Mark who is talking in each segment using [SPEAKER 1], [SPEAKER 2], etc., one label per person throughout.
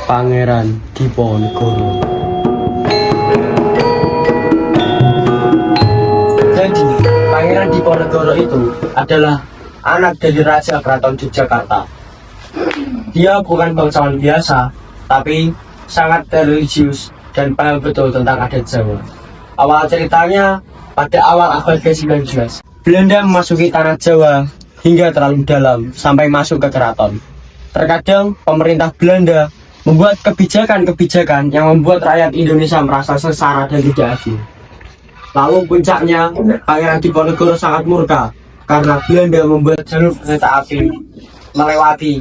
[SPEAKER 1] Pangeran Diponegoro. Jadi, Pangeran Diponegoro itu adalah anak dari Raja Keraton Yogyakarta. Dia bukan bangsawan biasa, tapi sangat religius dan paham betul tentang adat Jawa. Awal ceritanya, pada awal abad ke-19, Belanda memasuki tanah Jawa hingga terlalu dalam sampai masuk ke keraton. Terkadang pemerintah Belanda membuat kebijakan-kebijakan yang membuat rakyat Indonesia merasa sengsara dan tidak adil. Lalu puncaknya, Pangeran Diponegoro sangat murka karena Belanda membuat jalur kereta api melewati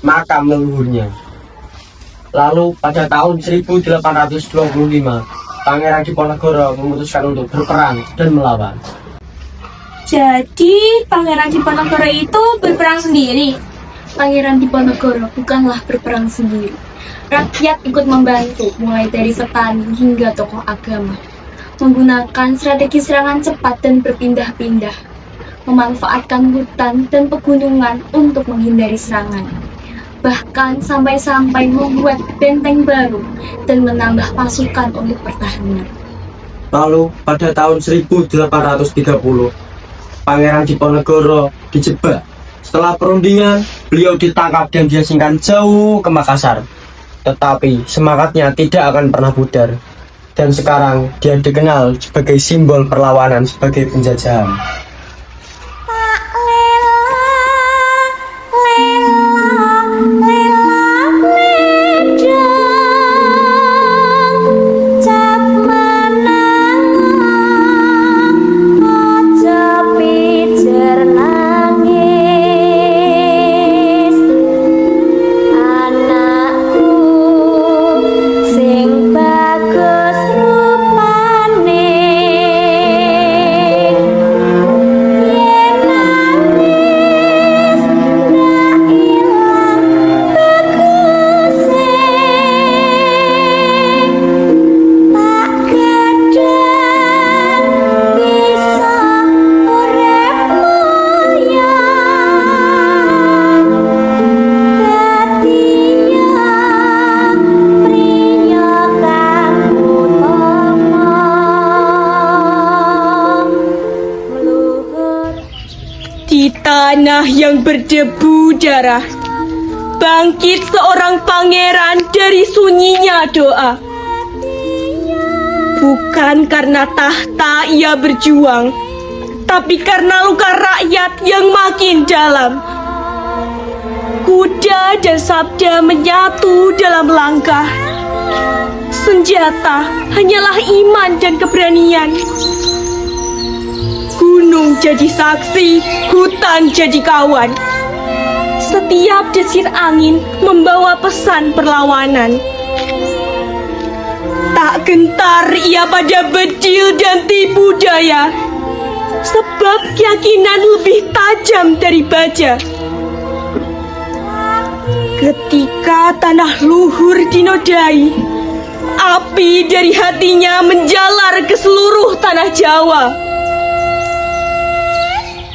[SPEAKER 1] makam leluhurnya. Lalu pada tahun 1825, Pangeran Diponegoro memutuskan untuk berperang dan melawan.
[SPEAKER 2] Jadi, Pangeran Diponegoro itu berperang sendiri. Pangeran Diponegoro bukanlah berperang sendiri. Rakyat ikut membantu, mulai dari petani hingga tokoh agama. Menggunakan strategi serangan cepat dan berpindah-pindah. Memanfaatkan hutan dan pegunungan untuk menghindari serangan. Bahkan sampai-sampai membuat benteng baru dan menambah pasukan untuk pertahanan.
[SPEAKER 1] Lalu pada tahun 1830, Pangeran Diponegoro dijebak. Setelah perundingan, beliau ditangkap dan diasingkan jauh ke Makassar. Tetapi semangatnya tidak akan pernah pudar. Dan sekarang dia dikenal sebagai simbol perlawanan sebagai penjajahan.
[SPEAKER 3] Di tanah yang berdebu darah, bangkit seorang pangeran dari sunyinya doa. Bukan karena tahta ia berjuang, tapi karena luka rakyat yang makin dalam. Kuda dan sabda menyatu dalam langkah. Senjata hanyalah iman dan keberanian. Gunung jadi saksi, hutan jadi kawan. Setiap desir angin membawa pesan perlawanan. Tak gentar ia pada bedil dan tipu daya, sebab keyakinan lebih tajam dari baja. Ketika tanah luhur dinodai, api dari hatinya menjalar ke seluruh tanah Jawa.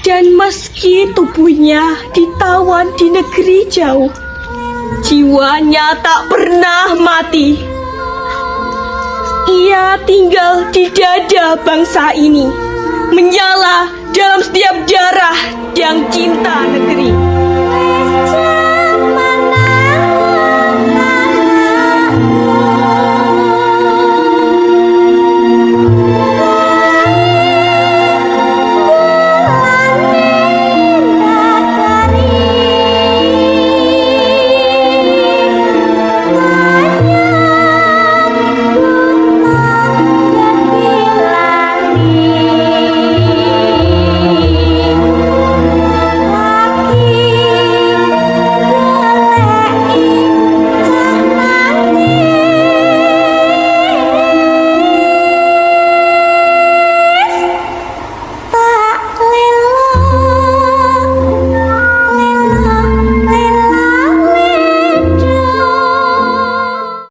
[SPEAKER 3] Dan meski tubuhnya ditawan di negeri jauh, jiwanya tak pernah mati. Ia tinggal di dada bangsa ini, menyala dalam setiap darah yang cinta negeri.